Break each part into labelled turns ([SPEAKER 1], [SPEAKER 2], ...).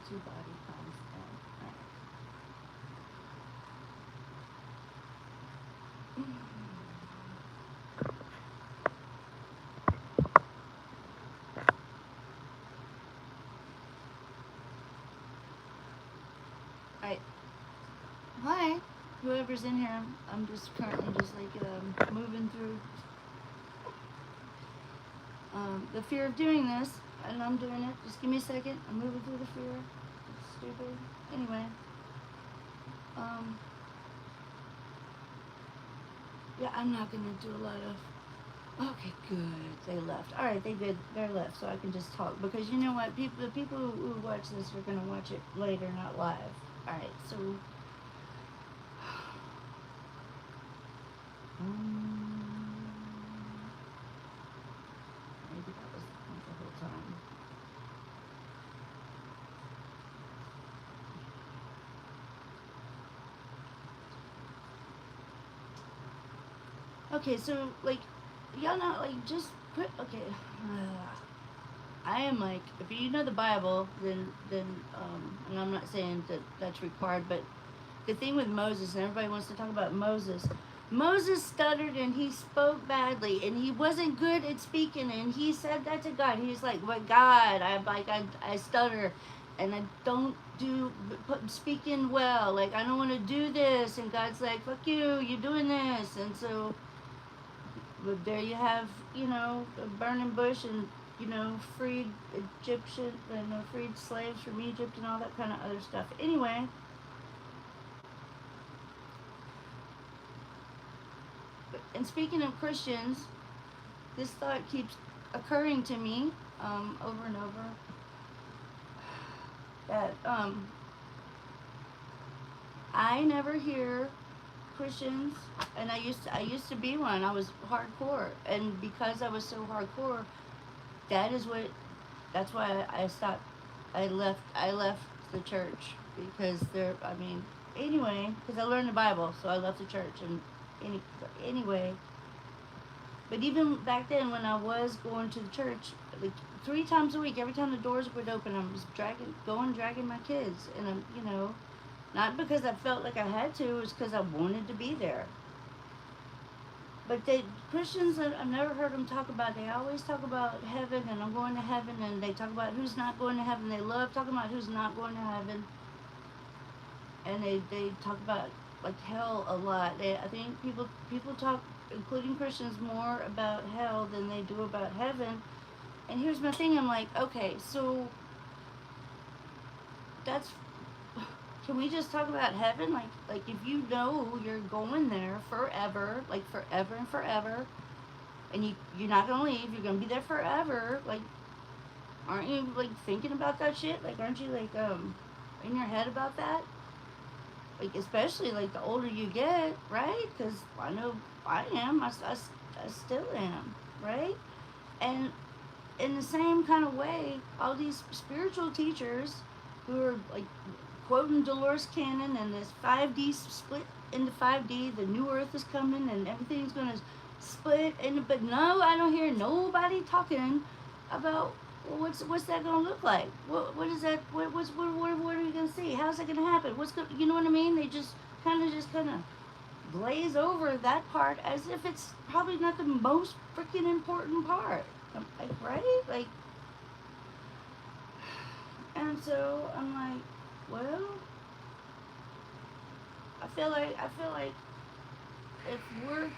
[SPEAKER 1] Two body comes Alright. Hi. Whoever's in here, I'm just currently just like moving through the fear of doing this, and I'm doing it. Just give me a second. I'm moving through the fear. It's stupid. Anyway. Yeah, I'm not gonna do a lot of. Okay, good. They left. All right, they did. They're left, so I can just talk because you know what? The people who watch this are gonna watch it later, not live. All right, so. Maybe that was the whole time. Okay, so like, y'all not like just put. Okay, I am like, if you know the Bible, then and I'm not saying that that's required, but the thing with Moses, and everybody wants to talk about Moses. Moses stuttered and he spoke badly and he wasn't good at speaking and he said that to God. He's like, "But God, I stutter and I don't do speaking well. Like I don't want to do this." And God's like, "Fuck you, you're doing this." And so, but there you have, a burning bush and freed Egyptian and freed slaves from Egypt and all that kind of other stuff. Anyway. And speaking of Christians, this thought keeps occurring to me over and over that I never hear Christians, and I used to be one. I was hardcore, and because I was so hardcore, that's why I stopped. I left the church because anyway, because I learned the Bible, so I left the church, and anyway. But even back then, when I was going to the church, like 3 times a week, every time the doors would open, I was dragging my kids, and not because I felt like I had to, it was because I wanted to be there. But Christians, I've never heard them talk about. They always talk about heaven, and I'm going to heaven, and they talk about who's not going to heaven. They love talking about who's not going to heaven, and they talk about like hell a lot. I think people talk, including Christians, more about hell than they do about heaven. And here's my thing: I'm like, okay, so that's. Can we just talk about heaven? Like if you know you're going there forever, like forever and forever, and you're not gonna leave, you're gonna be there forever. Like, aren't you like thinking about that shit? Like, aren't you like in your head about that? Like, especially like the older you get, right? Because I know I am. I still am, right? And in the same kind of way, all these spiritual teachers who are like quoting Dolores Cannon and this 5D split into 5D, the new earth is coming and everything's going to split. And but no, I don't hear nobody talking about, well, what's that going to look like? What is that? What are we going to see? How's that going to happen? What's going, you know what I mean? They just kind of glaze over that part as if it's probably not the most freaking important part. Like, right? Like, and so I'm like, well, I feel like if we're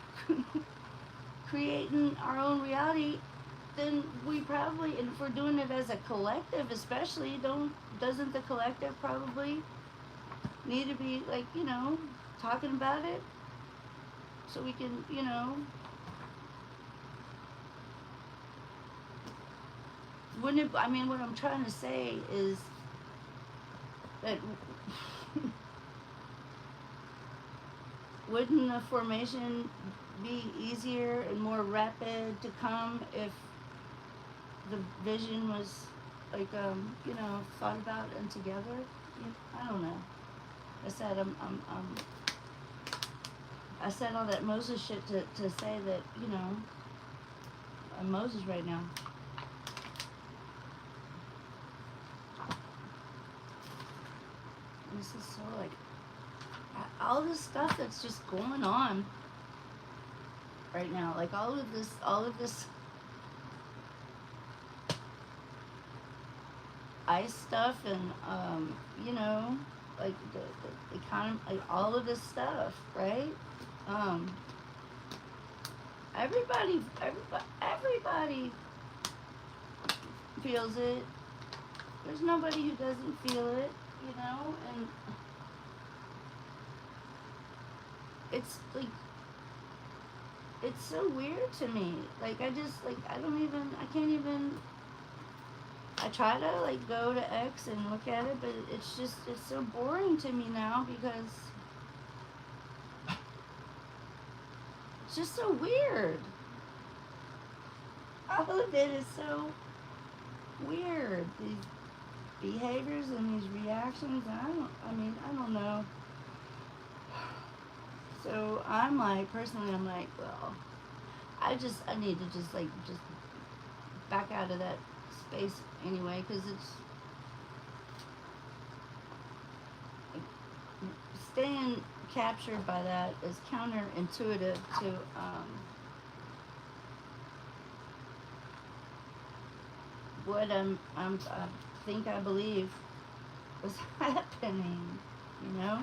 [SPEAKER 1] creating our own reality, then we probably, and if we're doing it as a collective, especially, don't doesn't the collective probably need to be like, talking about it so we can, wouldn't it? I mean, what I'm trying to say is that wouldn't the formation be easier and more rapid to come if the vision was like thought about and together? I don't know. I said I said all that Moses shit to say that I'm Moses right now. This is so like all this stuff that's just going on right now, like all of this ice stuff and like the economy, like all of this stuff, right? um everybody feels it. There's nobody who doesn't feel it, and it's like it's so weird to me. Like I just like I can't even. I try to like go to X and look at it, but it's so boring to me now because it's just so weird. All of it is so weird. These behaviors and these reactions, and I don't know. So I'm like, personally, I'm like, well, I need to just back out of that space anyway, because it's staying captured by that is counterintuitive to what I think I believe was happening, you know.